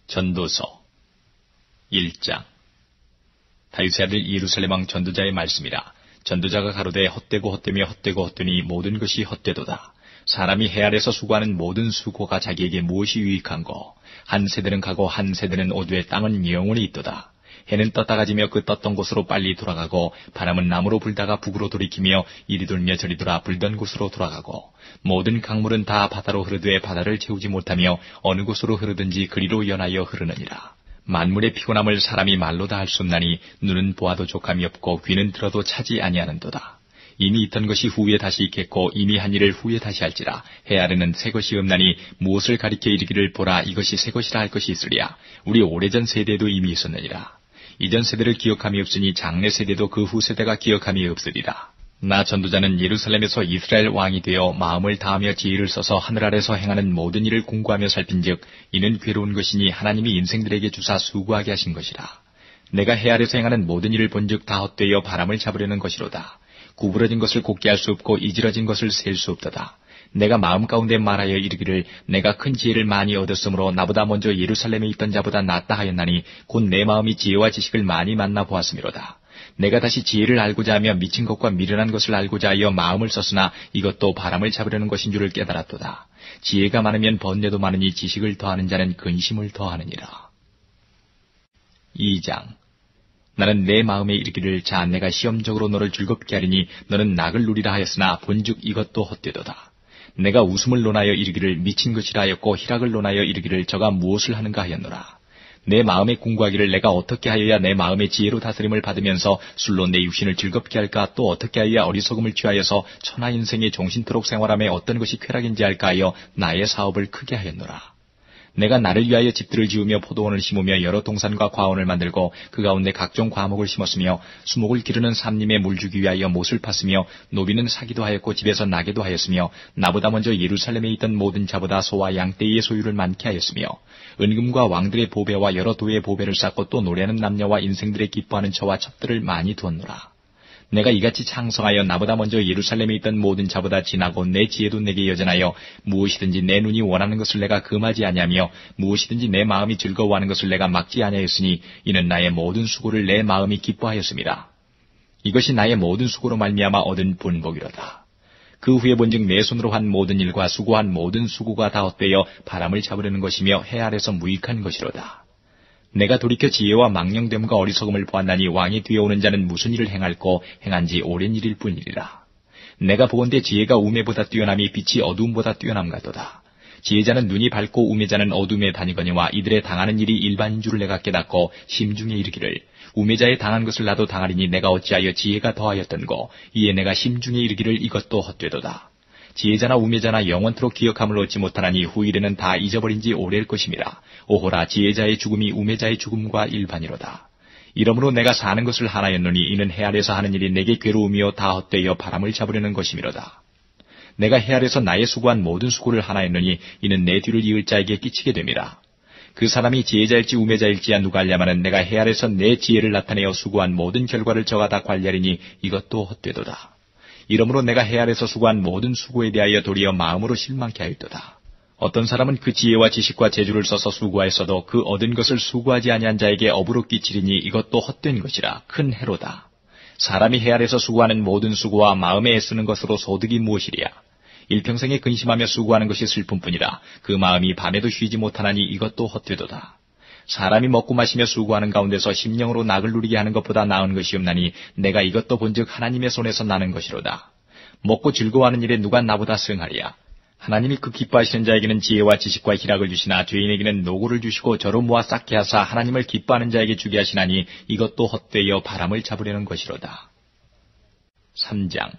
전도서 1장. 다윗의 아들 예루살렘 왕 전도자의 말씀이라. 전도자가 가로되 헛되고 헛되며 헛되고 헛되니 모든 것이 헛되도다. 사람이 해 아래서 수고하는 모든 수고가 자기에게 무엇이 유익한고. 한 세대는 가고 한 세대는 오되 땅은 영원히 있도다. 해는 떴다 가지며 그 떴던 곳으로 빨리 돌아가고, 바람은 남으로 불다가 북으로 돌이키며 이리 돌며 저리 돌아 불던 곳으로 돌아가고, 모든 강물은 다 바다로 흐르되 바다를 채우지 못하며 어느 곳으로 흐르든지 그리로 연하여 흐르느니라. 만물의 피곤함을 사람이 말로 다 할 수 없나니 눈은 보아도 족함이 없고 귀는 들어도 차지 아니하는도다. 이미 있던 것이 후에 다시 있겠고 이미 한 일을 후에 다시 할지라. 해 아래는 새 것이 없나니 무엇을 가리켜 이르기를 보라 이것이 새 것이라 할 것이 있으랴. 우리 오래전 세대에도 이미 있었느니라. 이전 세대를 기억함이 없으니 장래 세대도 그 후 세대가 기억함이 없으리라. 나 전도자는 예루살렘에서 이스라엘 왕이 되어 마음을 다하며 지혜를 써서 하늘 아래서 행하는 모든 일을 공고하며 살핀즉 이는 괴로운 것이니 하나님이 인생들에게 주사 수고하게 하신 것이라. 내가 해 아래서 행하는 모든 일을 본즉 다 헛되어 바람을 잡으려는 것이로다. 구부러진 것을 곱게 할 수 없고 이지러진 것을 셀 수 없도다. 내가 마음 가운데 말하여 이르기를 내가 큰 지혜를 많이 얻었으므로 나보다 먼저 예루살렘에 있던 자보다 낫다 하였나니 곧 내 마음이 지혜와 지식을 많이 만나 보았음이로다. 내가 다시 지혜를 알고자 하며 미친 것과 미련한 것을 알고자 하여 마음을 썼으나 이것도 바람을 잡으려는 것인 줄을 깨달았도다. 지혜가 많으면 번뇌도 많으니 지식을 더하는 자는 근심을 더하느니라. 2장. 나는 내 마음에 이르기를 자 내가 시험적으로 너를 즐겁게 하리니 너는 낙을 누리라 하였으나 본즉 이것도 헛되도다. 내가 웃음을 논하여 이르기를 미친 것이라 하였고 희락을 논하여 이르기를 저가 무엇을 하는가 하였노라. 내 마음에 궁구하기를 내가 어떻게 하여야 내 마음의 지혜로 다스림을 받으면서 술로 내 육신을 즐겁게 할까 또 어떻게 하여야 어리석음을 취하여서 천하 인생의 종신토록 생활함에 어떤 것이 쾌락인지 할까 하여 나의 사업을 크게 하였노라. 내가 나를 위하여 집들을 지으며 포도원을 심으며 여러 동산과 과원을 만들고 그 가운데 각종 과목을 심었으며 수목을 기르는 삼림에 물 주기 위하여 못을 팠으며 노비는 사기도 하였고 집에서 나게도 하였으며 나보다 먼저 예루살렘에 있던 모든 자보다 소와 양떼의 소유를 많게 하였으며 은금과 왕들의 보배와 여러 도의 보배를 쌓고 또 노래하는 남녀와 인생들의 기뻐하는 처와 첩들을 많이 두었노라. 내가 이같이 창성하여 나보다 먼저 예루살렘에 있던 모든 자보다 진하고 내 지혜도 내게 여전하여 무엇이든지 내 눈이 원하는 것을 내가 금하지 아니하며 무엇이든지 내 마음이 즐거워하는 것을 내가 막지 아니하였으니 이는 나의 모든 수고를 내 마음이 기뻐하였습니다. 이것이 나의 모든 수고로 말미암아 얻은 분복이로다. 그 후에 본즉 내 손으로 한 모든 일과 수고한 모든 수고가 다 헛되어 바람을 잡으려는 것이며 해 아래서 무익한 것이로다. 내가 돌이켜 지혜와 망령됨과 어리석음을 보았나니 왕이 뒤에 오는 자는 무슨 일을 행할꼬 행한 지 오랜 일일 뿐이리라. 내가 보건대 지혜가 우매보다 뛰어남이 빛이 어두움보다 뛰어남 같도다. 지혜자는 눈이 밝고 우매자는 어둠에 다니거니와 이들의 당하는 일이 일반인 줄을 내가 깨닫고 심중에 이르기를 우매자의 당한 것을 나도 당하리니 내가 어찌하여 지혜가 더하였던고 이에 내가 심중에 이르기를 이것도 헛되도다. 지혜자나 우매자나 영원토록 기억함을 얻지 못하나니 후일에는 다 잊어버린 지 오래일 것임이라. 오호라 지혜자의 죽음이 우매자의 죽음과 일반이로다. 이러므로 내가 사는 것을 하나였노니 이는 해 아래서 하는 일이 내게 괴로움이요 다 헛되어 바람을 잡으려는 것임이로다. 내가 해 아래서 나의 수고한 모든 수고를 하나였노니 이는 내 뒤를 이을 자에게 끼치게 됨이라. 그 사람이 지혜자일지 우매자일지야 누가 알냐마는 내가 해 아래서 내 지혜를 나타내어 수고한 모든 결과를 저가 다 관리하리니 이것도 헛되도다. 이러므로 내가 해 아래서 수고한 모든 수고에 대하여 도리어 마음으로 실망케 하였도다. 어떤 사람은 그 지혜와 지식과 재주를 써서 수고하였어도 그 얻은 것을 수고하지 아니한 자에게 업으로 끼치리니 이것도 헛된 것이라 큰 해로다. 사람이 해 아래서 수고하는 모든 수고와 마음에 애쓰는 것으로 소득이 무엇이랴. 일평생에 근심하며 수고하는 것이 슬픔뿐이라. 그 마음이 밤에도 쉬지 못하나니 이것도 헛되도다. 사람이 먹고 마시며 수고하는 가운데서 심령으로 낙을 누리게 하는 것보다 나은 것이 없나니 내가 이것도 본즉 하나님의 손에서 나는 것이로다. 먹고 즐거워하는 일에 누가 나보다 승하리야. 하나님이 그 기뻐하시는 자에게는 지혜와 지식과 희락을 주시나 죄인에게는 노고를 주시고 저로 모아 쌓게 하사 하나님을 기뻐하는 자에게 주게 하시나니 이것도 헛되어 바람을 잡으려는 것이로다. 3장.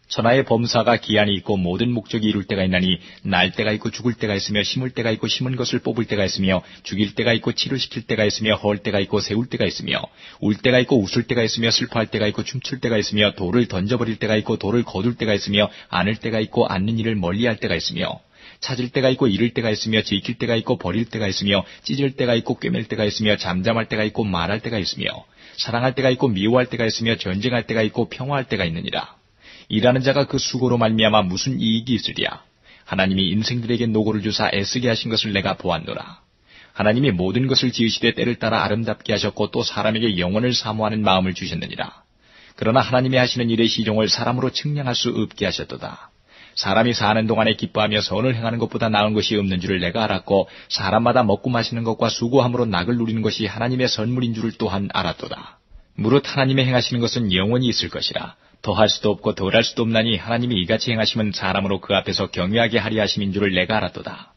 천하의 범사가 기한이 있고 모든 목적이 이룰 때가 있나니 날 때가 있고 죽을 때가 있으며 심을 때가 있고 심은 것을 뽑을 때가 있으며 죽일 때가 있고 치료시킬 때가 있으며 헐 때가 있고 세울 때가 있으며 울 때가 있고 웃을 때가 있으며 슬퍼할 때가 있고 춤출 때가 있으며 돌을 던져버릴 때가 있고 돌을 거둘 때가 있으며 안을 때가 있고 안는 일을 멀리할 때가 있으며 찾을 때가 있고 잃을 때가 있으며 지킬 때가 있고 버릴 때가 있으며 찢을 때가 있고 꿰맬 때가 있으며 잠잠할 때가 있고 말할 때가 있으며 사랑할 때가 있고 미워할 때가 있으며 전쟁할 때가 있고 평화할 때가 있느니라. 일하는 자가 그 수고로 말미암아 무슨 이익이 있으랴. 하나님이 인생들에게 노고를 주사 애쓰게 하신 것을 내가 보았노라. 하나님이 모든 것을 지으시되 때를 따라 아름답게 하셨고 또 사람에게 영원을 사모하는 마음을 주셨느니라. 그러나 하나님이 하시는 일의 시종을 사람으로 측량할 수 없게 하셨도다. 사람이 사는 동안에 기뻐하며 선을 행하는 것보다 나은 것이 없는 줄을 내가 알았고 사람마다 먹고 마시는 것과 수고함으로 낙을 누리는 것이 하나님의 선물인 줄을 또한 알았도다. 무릇 하나님의 행하시는 것은 영원히 있을 것이라. 더할 수도 없고 덜할 수도 없나니 하나님이 이같이 행하시면 사람으로 그 앞에서 경외하게 하리 하심인 줄을 내가 알았도다.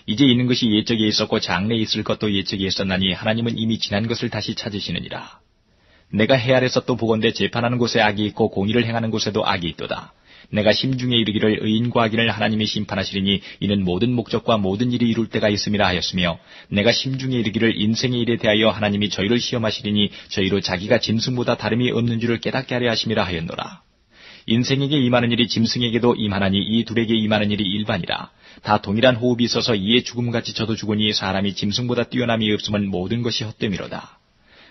이제 있는 것이 옛적에 있었고 장래에 있을 것도 옛적에 있었나니 하나님은 이미 지난 것을 다시 찾으시느니라. 내가 해 아래서 또 보건대 재판하는 곳에 악이 있고 공의를 행하는 곳에도 악이 있도다. 내가 심중에 이르기를 의인과 악인을 하나님이 심판하시리니 이는 모든 목적과 모든 일이 이룰 때가 있음이라 하였으며 내가 심중에 이르기를 인생의 일에 대하여 하나님이 저희를 시험하시리니 저희로 자기가 짐승보다 다름이 없는 줄을 깨닫게 하려 하심이라 하였노라. 인생에게 임하는 일이 짐승에게도 임하나니 이 둘에게 임하는 일이 일반이라. 다 동일한 호흡이 있어서 이에 죽음같이 저도 죽으니 사람이 짐승보다 뛰어남이 없으면 모든 것이 헛됨이로다.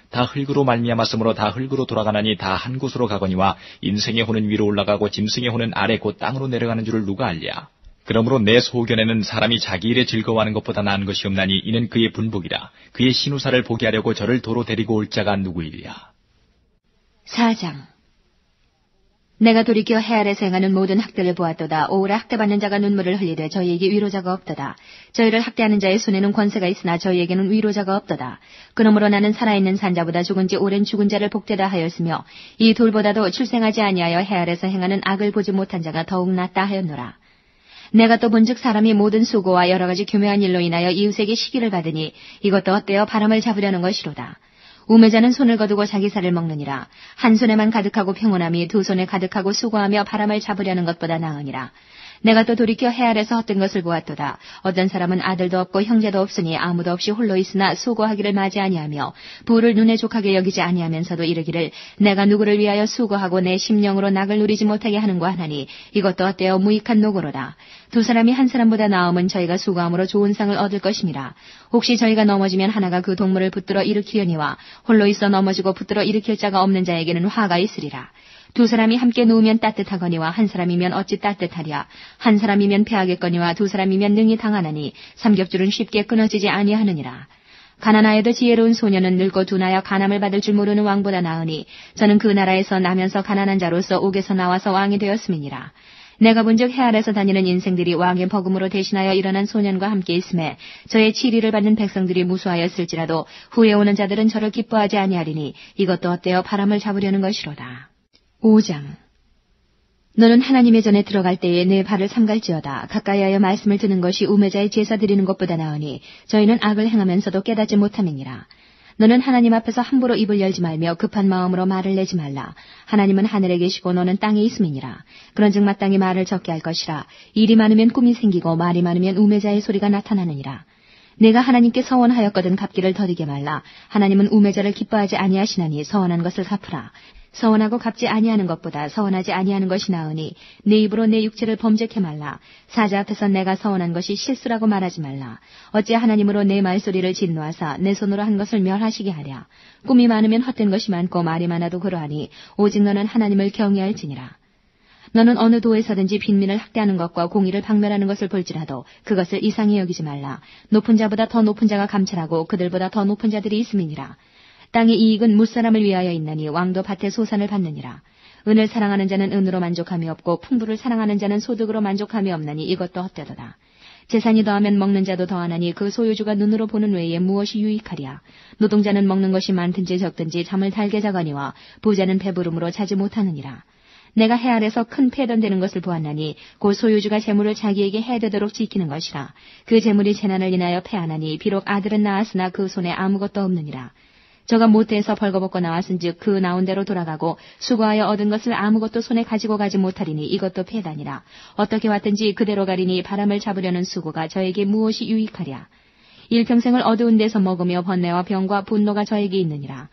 다 흙으로 말미암았으므로 다 흙으로 돌아가나니 다 한 곳으로 가거니와 인생의 혼은 위로 올라가고 짐승의 혼은 아래 곧 땅으로 내려가는 줄을 누가 알랴. 그러므로 내 소견에는 사람이 자기 일에 즐거워하는 것보다 나은 것이 없나니 이는 그의 분복이라. 그의 신우사를 보게 하려고 저를 도로 데리고 올 자가 누구이랴. 4장. 내가 돌이켜 해 아래서 행하는 모든 학대를 보았도다. 오히려 학대받는 자가 눈물을 흘리되 저희에게 위로자가 없도다. 저희를 학대하는 자의 손에는 권세가 있으나 저희에게는 위로자가 없도다. 그러므로 나는 살아있는 산자보다 죽은 지 오랜 죽은 자를 복되다 하였으며 이 돌보다도 출생하지 아니하여 해 아래서 행하는 악을 보지 못한 자가 더욱 낫다 하였노라. 내가 또 본즉 사람이 모든 수고와 여러 가지 교묘한 일로 인하여 이웃에게 시기를 받으니 이것도 헛되어 바람을 잡으려는 것이로다. 우매자는 손을 거두고 자기 살을 먹느니라. 한 손에만 가득하고 평온함이 두 손에 가득하고 수고하며 바람을 잡으려는 것보다 나으니라. 내가 또 돌이켜 해 아래서 헛된 것을 보았도다. 어떤 사람은 아들도 없고 형제도 없으니 아무도 없이 홀로 있으나 수고하기를 마지 아니하며 부를 눈에 족하게 여기지 아니하면서도 이르기를 내가 누구를 위하여 수고하고 내 심령으로 낙을 누리지 못하게 하는고 하나니 이것도 헛되어 무익한 노고로다. 두 사람이 한 사람보다 나음은 저희가 수고함으로 좋은 상을 얻을 것임이라. 혹시 저희가 넘어지면 하나가 그 동물을 붙들어 일으키려니와 홀로 있어 넘어지고 붙들어 일으킬 자가 없는 자에게는 화가 있으리라. 두 사람이 함께 누우면 따뜻하거니와 한 사람이면 어찌 따뜻하랴. 한 사람이면 패하겠거니와 두 사람이면 능히 당하나니 삼겹줄은 쉽게 끊어지지 아니하느니라. 가난하여도 지혜로운 소년은 늙고 둔하여 간암을 받을 줄 모르는 왕보다 나으니 저는 그 나라에서 나면서 가난한 자로서 옥에서 나와서 왕이 되었음이니라. 내가 본즉 해 아래서 다니는 인생들이 왕의 버금으로 대신하여 일어난 소년과 함께 있음에 저의 치리를 받는 백성들이 무수하였을지라도 후에 오는 자들은 저를 기뻐하지 아니하리니 이것도 헛되어 바람을 잡으려는 것이로다. 5장. 너는 하나님의 전에 들어갈 때에 내 발을 삼갈지어다. 가까이하여 말씀을 듣는 것이 우매자의 제사 드리는 것보다 나으니 저희는 악을 행하면서도 깨닫지 못함이니라. 너는 하나님 앞에서 함부로 입을 열지 말며 급한 마음으로 말을 내지 말라. 하나님은 하늘에 계시고 너는 땅에 있음이니라. 그런즉 마땅히 말을 적게 할 것이라. 일이 많으면 꿈이 생기고 말이 많으면 우매자의 소리가 나타나느니라. 내가 하나님께 서원하였거든 갚기를 더디게 말라. 하나님은 우매자를 기뻐하지 아니하시나니 서원한 것을 갚으라. 서원하고 갚지 아니하는 것보다 서원하지 아니하는 것이 나으니 내 입으로 내 육체를 범죄케 말라. 사자 앞에서 내가 서원한 것이 실수라고 말하지 말라. 어찌 하나님으로 내 말소리를 진노하사 내 손으로 한 것을 멸하시게 하랴. 꿈이 많으면 헛된 것이 많고 말이 많아도 그러하니 오직 너는 하나님을 경외할지니라. 너는 어느 도에서든지 빈민을 학대하는 것과 공의를 박멸하는 것을 볼지라도 그것을 이상히 여기지 말라. 높은 자보다 더 높은 자가 감찰하고 그들보다 더 높은 자들이 있음이니라. 땅의 이익은 무사람을 위하여 있나니 왕도 밭의 소산을 받느니라. 은을 사랑하는 자는 은으로 만족함이 없고 풍부를 사랑하는 자는 소득으로 만족함이 없나니 이것도 헛되도다. 재산이 더하면 먹는 자도 더하나니 그 소유주가 눈으로 보는 외에 무엇이 유익하랴. 노동자는 먹는 것이 많든지 적든지 잠을 달게 자거니와 부자는 배부름으로 자지 못하느니라. 내가 해 아래서 큰 패던되는 것을 보았나니 곧 소유주가 재물을 자기에게 해되도록 지키는 것이라. 그 재물이 재난을 인하여 패하나니 비록 아들은 낳았으나 그 손에 아무것도 없느니라. 저가 모태에서 벌거벗고 나왔은즉 그 나온 대로 돌아가고 수고하여 얻은 것을 아무것도 손에 가지고 가지 못하리니 이것도 패다니라. 어떻게 왔든지 그대로 가리니 바람을 잡으려는 수고가 저에게 무엇이 유익하랴. 일평생을 어두운 데서 먹으며 번뇌와 병과 분노가 저에게 있느니라.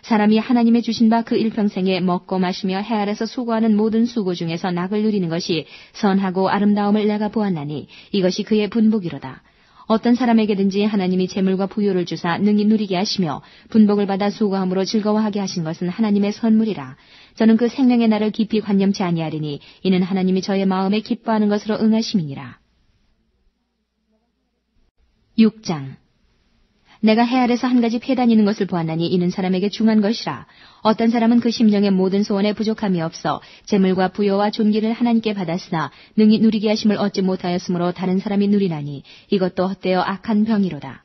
사람이 하나님의 주신 바 그 일평생에 먹고 마시며 해 아래서 수고하는 모든 수고 중에서 낙을 누리는 것이 선하고 아름다움을 내가 보았나니 이것이 그의 분복이로다. 어떤 사람에게든지 하나님이 재물과 부유를 주사 능히 누리게 하시며 분복을 받아 수고함으로 즐거워하게 하신 것은 하나님의 선물이라. 저는 그 생명의 날을 깊이 관념치 아니하리니 이는 하나님이 저의 마음에 기뻐하는 것으로 응하심이니라. 6장. 내가 해 아래서 한 가지 패 다니는 것을 보았나니 이는 사람에게 중한 것이라. 어떤 사람은 그 심령의 모든 소원에 부족함이 없어 재물과 부여와 존귀를 하나님께 받았으나 능히 누리게 하심을 얻지 못하였으므로 다른 사람이 누리나니 이것도 헛되어 악한 병이로다.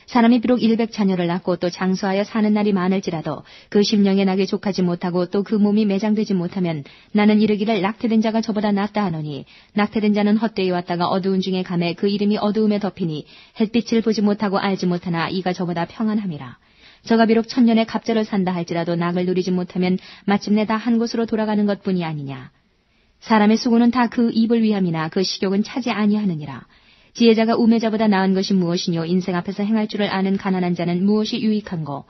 사람이 비록 100자녀를 낳고 또 장수하여 사는 날이 많을지라도 그 심령의 낙에 족하지 못하고 또 그 몸이 매장되지 못하면 나는 이르기를 낙태된 자가 저보다 낫다 하노니 낙태된 자는 헛되이 왔다가 어두운 중에 감에 그 이름이 어두움에 덮이니 햇빛을 보지 못하고 알지 못하나 이가 저보다 평안함이라. 저가 비록 1000년의 갑절을 산다 할지라도 낙을 누리지 못하면 마침내 다 한 곳으로 돌아가는 것뿐이 아니냐. 사람의 수고는 다 그 입을 위함이나 그 식욕은 차지 아니하느니라. 지혜자가 우매자보다 나은 것이 무엇이뇨. 인생 앞에서 행할 줄을 아는 가난한 자는 무엇이 유익한고.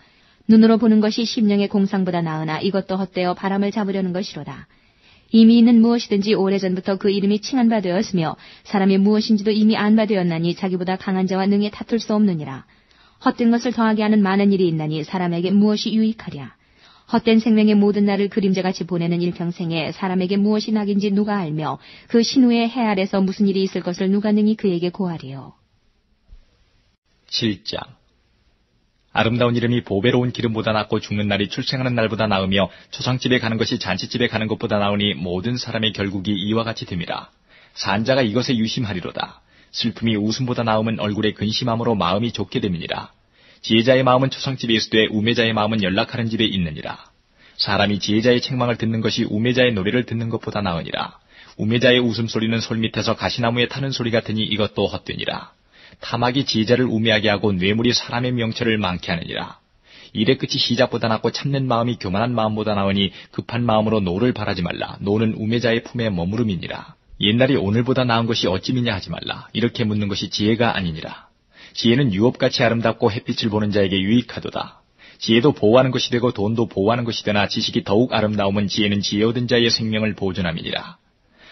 눈으로 보는 것이 심령의 공상보다 나으나 이것도 헛되어 바람을 잡으려는 것이로다. 이미 있는 무엇이든지 오래전부터 그 이름이 칭한 바 되었으며 사람이 무엇인지도 이미 안 바 되었나니 자기보다 강한 자와 능히 다툴 수 없느니라. 헛된 것을 더하게 하는 많은 일이 있나니 사람에게 무엇이 유익하랴. 헛된 생명의 모든 날을 그림자같이 보내는 일평생에 사람에게 무엇이 낙인지 누가 알며 그 신후의 해 아래서 무슨 일이 있을 것을 누가 능히 그에게 고하리요. 7장. 아름다운 이름이 보배로운 기름보다 낫고 죽는 날이 출생하는 날보다 나으며 초상집에 가는 것이 잔치집에 가는 것보다 나으니 모든 사람의 결국이 이와 같이 됨이라. 산자가 이것에 유심하리로다. 슬픔이 웃음보다 나음은 얼굴에 근심함으로 마음이 좋게 됨이니라. 지혜자의 마음은 초상집에 있으되 우매자의 마음은 연락하는 집에 있느니라. 사람이 지혜자의 책망을 듣는 것이 우매자의 노래를 듣는 것보다 나으니라. 우매자의 웃음소리는 솔밑에서 가시나무에 타는 소리 같으니 이것도 헛되니라. 탐악이 지혜자를 우매하게 하고 뇌물이 사람의 명철을 많게 하느니라. 일의 끝이 시작보다 낫고 참는 마음이 교만한 마음보다 나으니 급한 마음으로 노를 바라지 말라. 노는 우매자의 품에 머무름이니라. 옛날이 오늘보다 나은 것이 어찌미냐 하지 말라. 이렇게 묻는 것이 지혜가 아니니라. 지혜는 유업같이 아름답고 햇빛을 보는 자에게 유익하도다. 지혜도 보호하는 것이 되고 돈도 보호하는 것이 되나 지식이 더욱 아름다움은 지혜는 지혜 얻은 자의 생명을 보존함이니라.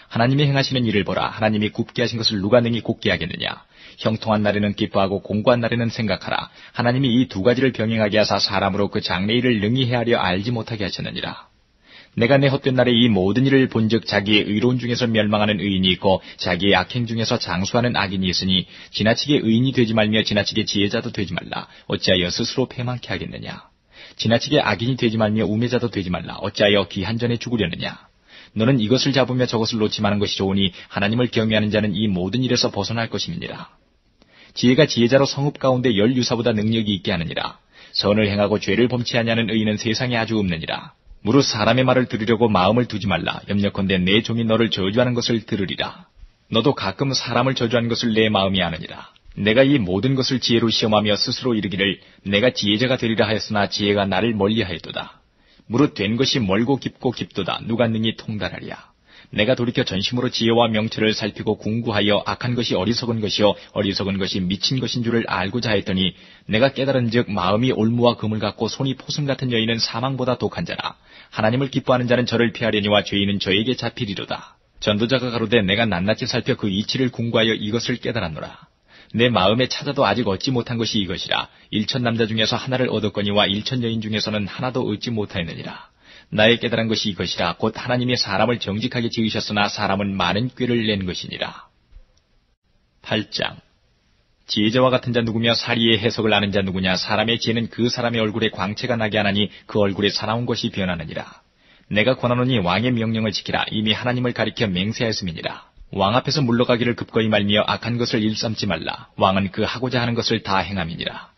하나님이 행하시는 일을 보라. 하나님이 굽게 하신 것을 누가 능히 곱게 하겠느냐. 형통한 날에는 기뻐하고 공고한 날에는 생각하라. 하나님이 이 두 가지를 병행하게 하사 사람으로 그 장래일을 능히 헤아려 알지 못하게 하셨느니라. 내가 내 헛된 날에 이 모든 일을 본즉 자기의 의로운 중에서 멸망하는 의인이 있고 자기의 악행 중에서 장수하는 악인이 있으니 지나치게 의인이 되지 말며 지나치게 지혜자도 되지 말라. 어찌하여 스스로 패망케 하겠느냐. 지나치게 악인이 되지 말며 우매자도 되지 말라. 어찌하여 기한전에 죽으려느냐. 너는 이것을 잡으며 저것을 놓지 마는 것이 좋으니 하나님을 경외하는 자는 이 모든 일에서 벗어날 것임이니라. 지혜가 지혜자로 성읍 가운데 10유사보다 능력이 있게 하느니라. 선을 행하고 죄를 범치 아니하는 의인은 세상에 아주 없느니라. 무릇 사람의 말을 들으려고 마음을 두지 말라. 염려컨대 내 종이 너를 저주하는 것을 들으리라. 너도 가끔 사람을 저주하는 것을 내 마음이 아느니라. 내가 이 모든 것을 지혜로 시험하며 스스로 이르기를 내가 지혜자가 되리라 하였으나 지혜가 나를 멀리하였도다. 무릇 된 것이 멀고 깊고 깊도다. 누가 능히 통달하랴. 내가 돌이켜 전심으로 지혜와 명철을 살피고 궁구하여 악한 것이 어리석은 것이요 어리석은 것이 미친 것인 줄을 알고자 했더니 내가 깨달은즉 마음이 올무와 금을 갖고 손이 포승 같은 여인은 사망보다 독한 자라. 하나님을 기뻐하는 자는 저를 피하려니와 죄인은 저에게 잡히리로다. 전도자가 가로되 내가 낱낱이 살펴 그 이치를 궁구하여 이것을 깨달았노라. 내 마음에 찾아도 아직 얻지 못한 것이 이것이라. 1000 남자 중에서 하나를 얻었거니와 1000 여인 중에서는 하나도 얻지 못하였느니라. 나의 깨달은 것이 이것이라. 곧 하나님이 사람을 정직하게 지으셨으나 사람은 많은 꾀를 낸 것이니라. 8장. 지혜자와 같은 자 누구며 사리의 해석을 아는 자 누구냐. 사람의 지혜는 그 사람의 얼굴에 광채가 나게 하나니 그 얼굴에 사나운 것이 변하느니라. 내가 권하노니 왕의 명령을 지키라. 이미 하나님을 가리켜 맹세하였음이니라. 왕 앞에서 물러가기를 급거이 말며 악한 것을 일삼지 말라. 왕은 그 하고자 하는 것을 다 행함이니라.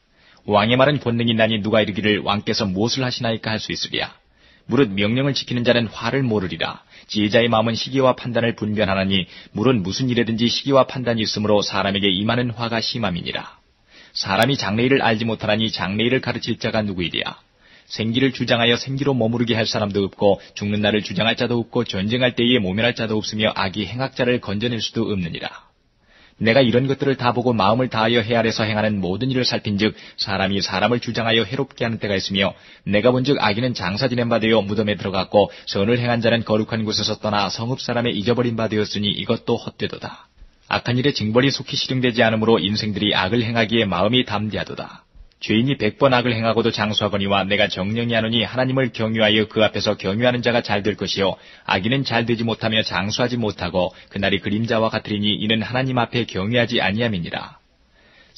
왕의 말은 권능이 나니 누가 이르기를 왕께서 무엇을 하시나이까 할 수 있으랴. 무릇 명령을 지키는 자는 화를 모르리라. 지혜자의 마음은 시기와 판단을 분별하나니 무릇 무슨 일에든지 시기와 판단이 있으므로 사람에게 임하는 화가 심함이니라. 사람이 장래일을 알지 못하나니 장래일을 가르칠 자가 누구이랴. 생기를 주장하여 생기로 머무르게 할 사람도 없고 죽는 날을 주장할 자도 없고 전쟁할 때에 모면할 자도 없으며 악이 행악자를 건져낼 수도 없느니라. 내가 이런 것들을 다 보고 마음을 다하여 해 아래서 행하는 모든 일을 살핀즉 사람이 사람을 주장하여 해롭게 하는 때가 있으며 내가 본즉 악인은 장사 지낸 바 되어 무덤에 들어갔고 선을 행한 자는 거룩한 곳에서 떠나 성읍 사람의 잊어버린 바 되었으니 이것도 헛되도다. 악한 일에 징벌이 속히 실행되지 않으므로 인생들이 악을 행하기에 마음이 담대하도다. 죄인이 100번 악을 행하고도 장수하거니와 내가 정령이 하노니 하나님을 경유하여 그 앞에서 경유하는 자가 잘 될 것이요 악인은 잘 되지 못하며 장수하지 못하고 그날이 그림자와 같으리니 이는 하나님 앞에 경유하지 아니함이니라.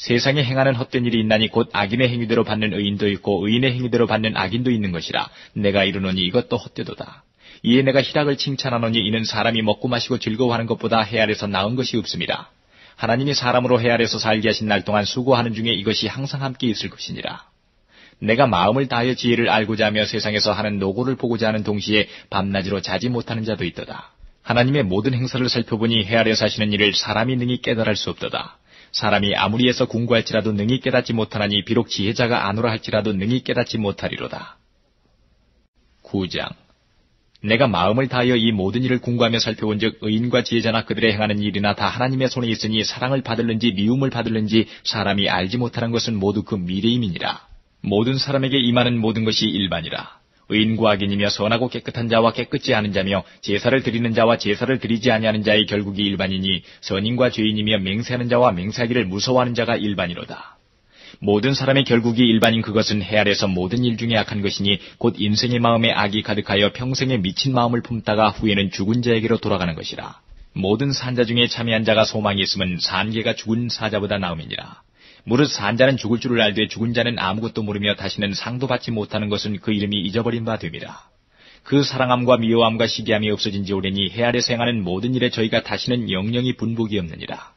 세상에 행하는 헛된 일이 있나니 곧 악인의 행위대로 받는 의인도 있고 의인의 행위대로 받는 악인도 있는 것이라. 내가 이르노니 이것도 헛되도다. 이에 내가 희락을 칭찬하노니 이는 사람이 먹고 마시고 즐거워하는 것보다 해 아래서 나은 것이 없습니다. 하나님이 사람으로 해 아래서 살게 하신 날 동안 수고하는 중에 이것이 항상 함께 있을 것이니라. 내가 마음을 다하여 지혜를 알고자 하며 세상에서 하는 노고를 보고자 하는 동시에 밤낮으로 자지 못하는 자도 있도다. 하나님의 모든 행사를 살펴보니 해 아래 사시는 일을 사람이 능히 깨달을 수 없도다. 사람이 아무리 해서 궁구할지라도 능히 깨닫지 못하나니 비록 지혜자가 아노라 할지라도 능히 깨닫지 못하리로다. 9장. 내가 마음을 다하여 이 모든 일을 궁구하며 살펴본즉 의인과 지혜자나 그들의 행하는 일이나 다 하나님의 손에 있으니 사랑을 받을는지 미움을 받을는지 사람이 알지 못하는 것은 모두 그 미래임이니라. 모든 사람에게 임하는 모든 것이 일반이라. 의인과 악인이며 선하고 깨끗한 자와 깨끗지 않은 자며 제사를 드리는 자와 제사를 드리지 아니하는 자의 결국이 일반이니 선인과 죄인이며 맹세하는 자와 맹세하기를 무서워하는 자가 일반이로다. 모든 사람의 결국이 일반인 그것은 해 아래서 모든 일 중에 악한 것이니 곧 인생의 마음에 악이 가득하여 평생에 미친 마음을 품다가 후에는 죽은 자에게로 돌아가는 것이라. 모든 산자 중에 참여한 자가 소망이 있으면 산개가 죽은 사자보다 나음이니라. 무릇 산자는 죽을 줄을 알되 죽은 자는 아무것도 모르며 다시는 상도 받지 못하는 것은 그 이름이 잊어버린 바 됨이라. 그 사랑함과 미워함과 시기함이 없어진 지 오래니 해 아래서 행하는 모든 일에 저희가 다시는 영영이 분복이 없느니라.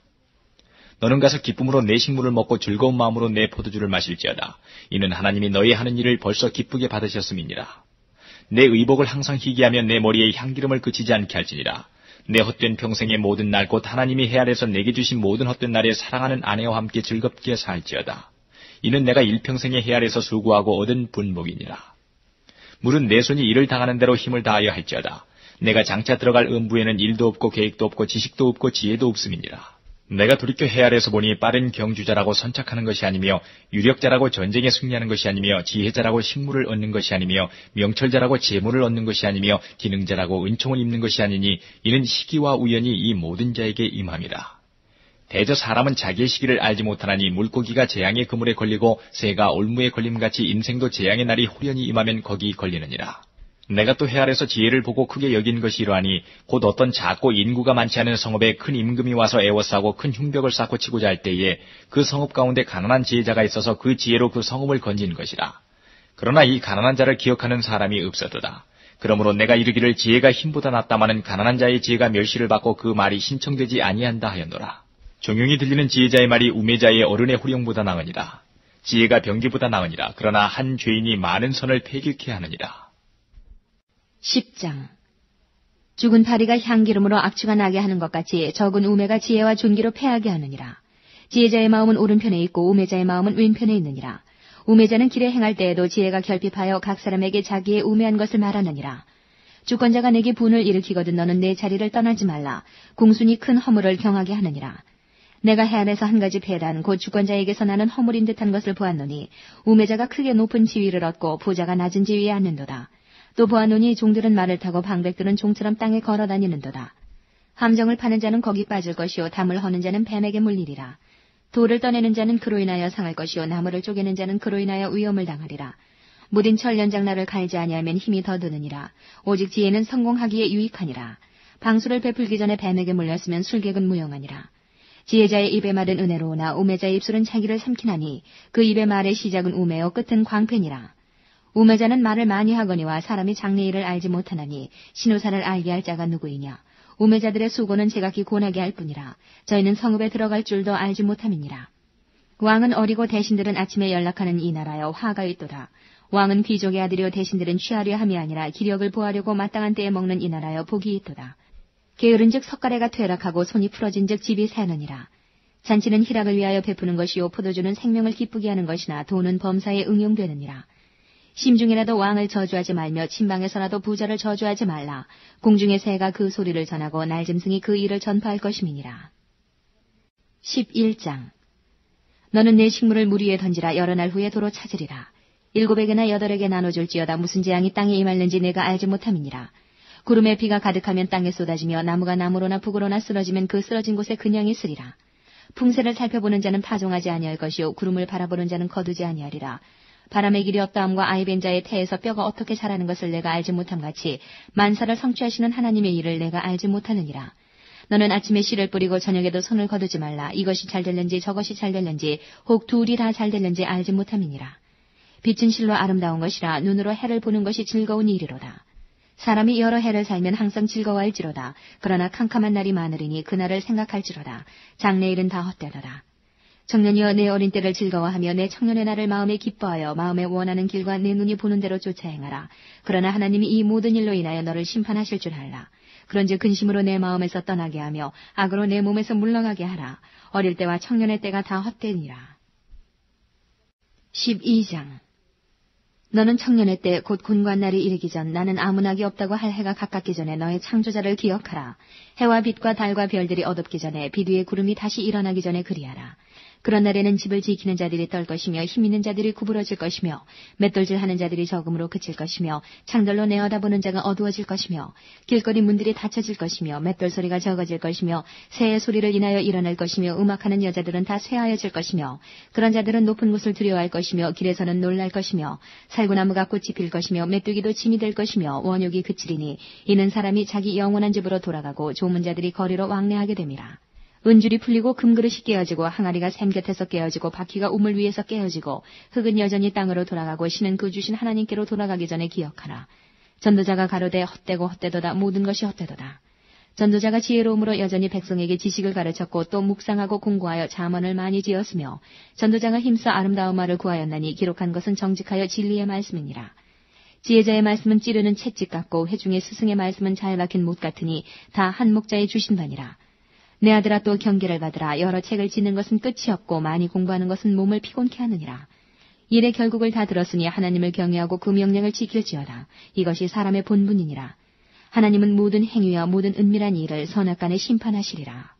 너는 가서 기쁨으로 내 식물을 먹고 즐거운 마음으로 내 포도주를 마실지어다. 이는 하나님이 너희 하는 일을 벌써 기쁘게 받으셨음이니라. 내 의복을 항상 희귀하며 내 머리에 향기름을 그치지 않게 할지니라. 내 헛된 평생의 모든 날 곧 하나님이 해 아래서 내게 주신 모든 헛된 날에 사랑하는 아내와 함께 즐겁게 살지어다. 이는 내가 일평생의 해 아래서 수고하고 얻은 분복이니라. 물은 내 손이 일을 당하는 대로 힘을 다하여 할지어다. 내가 장차 들어갈 음부에는 일도 없고 계획도 없고 지식도 없고 지혜도 없음이니라. 내가 돌이켜 해 아래서 보니 빠른 경주자라고 선착하는 것이 아니며 유력자라고 전쟁에 승리하는 것이 아니며 지혜자라고 식물을 얻는 것이 아니며 명철자라고 재물을 얻는 것이 아니며 기능자라고 은총을 입는 것이 아니니 이는 시기와 우연이 이 모든 자에게 임함이라. 대저 사람은 자기의 시기를 알지 못하나니 물고기가 재앙의 그물에 걸리고 새가 올무에 걸림같이 인생도 재앙의 날이 호련히 임하면 거기 걸리느니라. 내가 또 해 아래서 지혜를 보고 크게 여긴 것이 이러하니 곧 어떤 작고 인구가 많지 않은 성읍에 큰 임금이 와서 애워싸고 큰 흉벽을 쌓고 치고자 할 때에 그 성읍 가운데 가난한 지혜자가 있어서 그 지혜로 그 성읍을 건진 것이라. 그러나 이 가난한 자를 기억하는 사람이 없었도다. 그러므로 내가 이르기를 지혜가 힘보다 낫다마는 가난한 자의 지혜가 멸시를 받고 그 말이 신청되지 아니한다 하였노라. 종용이 들리는 지혜자의 말이 우매자의 어른의 호령보다 나으니라. 지혜가 병기보다 나으니라. 그러나 한 죄인이 많은 선을 패기케 하느니라. 10장. 죽은 파리가 향기름으로 악취가 나게 하는 것 같이 적은 우매가 지혜와 존귀로 패하게 하느니라. 지혜자의 마음은 오른편에 있고 우매자의 마음은 왼편에 있느니라. 우매자는 길에 행할 때에도 지혜가 결핍하여 각 사람에게 자기의 우매한 것을 말하느니라. 주권자가 내게 분을 일으키거든 너는 내 자리를 떠나지 말라. 공순이 큰 허물을 경하게 하느니라. 내가 해 아래서 한 가지 폐단 곧 주권자에게서 나는 허물인 듯한 것을 보았노니 우매자가 크게 높은 지위를 얻고 부자가 낮은 지위에 앉는도다. 또 보아노니 종들은 말을 타고 방백들은 종처럼 땅에 걸어다니는도다. 함정을 파는 자는 거기 빠질 것이요 담을 허는 자는 뱀에게 물리리라. 돌을 떠내는 자는 그로 인하여 상할 것이요 나무를 쪼개는 자는 그로 인하여 위험을 당하리라. 무딘 철 연장나를 갈지 아니하면 힘이 더 드느니라. 오직 지혜는 성공하기에 유익하니라. 방수를 베풀기 전에 뱀에게 물렸으면 술객은 무용하니라. 지혜자의 입의 말은 은혜로우나 우매자의 입술은 자기를 삼키나니 그 입의 말의 시작은 우매요 끝은 광패니라. 우매자는 말을 많이 하거니와 사람이 장래일을 알지 못하나니 신우사를 알게 할 자가 누구이냐. 우매자들의 수고는 제각기 고나게 할 뿐이라. 저희는 성읍에 들어갈 줄도 알지 못함이니라. 왕은 어리고 대신들은 아침에 연락하는 이 나라여 화가 있도다. 왕은 귀족의 아들이요 대신들은 취하려 함이 아니라 기력을 보하려고 마땅한 때에 먹는 이 나라여 복이 있도다. 게으른즉 석가래가 퇴락하고 손이 풀어진즉 집이 새느니라. 잔치는 희락을 위하여 베푸는 것이요 포도주는 생명을 기쁘게 하는 것이나 돈은 범사에 응용되느니라. 심중이라도 왕을 저주하지 말며 침방에서라도 부자를 저주하지 말라. 공중의 새가 그 소리를 전하고 날짐승이 그 일을 전파할 것임이니라. 11장. 너는 내 식물을 물 위에 던지라. 여러 날 후에 도로 찾으리라. 7에게나 8에게 나눠줄지어다. 무슨 재앙이 땅에 임할는지 내가 알지 못함이니라. 구름에 비가 가득하면 땅에 쏟아지며 나무가 나무로나 북으로나 쓰러지면 그 쓰러진 곳에 그냥이 쓰리라. 풍세를 살펴보는 자는 파종하지 아니할 것이요 구름을 바라보는 자는 거두지 아니하리라. 바람의 길이 어떠함과 아이벤 자의 태에서 뼈가 어떻게 자라는 것을 내가 알지 못함같이 만사를 성취하시는 하나님의 일을 내가 알지 못하느니라. 너는 아침에 씨를 뿌리고 저녁에도 손을 거두지 말라. 이것이 잘 될는지 저것이 잘 될는지 혹 둘이 다 잘 될는지 알지 못함이니라. 빛은 실로 아름다운 것이라 눈으로 해를 보는 것이 즐거운 일이로다. 사람이 여러 해를 살면 항상 즐거워할지로다. 그러나 캄캄한 날이 많으리니 그날을 생각할지로다. 장래일은 다 헛되도다. 청년이여 내 어린 때를 즐거워하며 내 청년의 날을 마음에 기뻐하여 마음에 원하는 길과 내 눈이 보는 대로 쫓아 행하라. 그러나 하나님이 이 모든 일로 인하여 너를 심판하실 줄 알라. 그런즉 근심으로 내 마음에서 떠나게 하며 악으로 내 몸에서 물러가게 하라. 어릴 때와 청년의 때가 다 헛되니라. 12장. 너는 청년의 때 곧 곤관날이 이르기 전 나는 아무 낙이 없다고 할 해가 가깝기 전에 너의 창조자를 기억하라. 해와 빛과 달과 별들이 어둡기 전에 빛 위에 구름이 다시 일어나기 전에 그리하라. 그런 날에는 집을 지키는 자들이 떨 것이며 힘 있는 자들이 구부러질 것이며 맷돌질하는 자들이 적음으로 그칠 것이며 창들로 내어다보는 자가 어두워질 것이며 길거리 문들이 닫혀질 것이며 맷돌 소리가 적어질 것이며 새의 소리를 인하여 일어날 것이며 음악하는 여자들은 다 쇠하여질 것이며 그런 자들은 높은 곳을 두려워할 것이며 길에서는 놀랄 것이며 살구나무가 꽃이 필 것이며 메뚜기도 짐이 될 것이며 원욕이 그치리니 이는 사람이 자기 영원한 집으로 돌아가고 조문 자들이 거리로 왕래하게 됨이라. 은줄이 풀리고 금그릇이 깨어지고 항아리가 샘 곁에서 깨어지고 바퀴가 우물 위에서 깨어지고 흙은 여전히 땅으로 돌아가고 신은 그 주신 하나님께로 돌아가기 전에 기억하라. 전도자가 가로되 헛되고 헛되도다. 모든 것이 헛되도다. 전도자가 지혜로움으로 여전히 백성에게 지식을 가르쳤고 또 묵상하고 공부하여 잠언을 많이 지었으며 전도자가 힘써 아름다운 말을 구하였나니 기록한 것은 정직하여 진리의 말씀이니라. 지혜자의 말씀은 찌르는 채찍 같고 회중의 스승의 말씀은 잘 박힌 못 같으니 다 한 목자의 주신 바니라. 내 아들아 또 경계를 받으라. 여러 책을 짓는 것은 끝이 없고 많이 공부하는 것은 몸을 피곤케 하느니라. 일의 결국을 다 들었으니 하나님을 경외하고 그 명령을 지킬지어다. 이것이 사람의 본분이니라. 하나님은 모든 행위와 모든 은밀한 일을 선악간에 심판하시리라.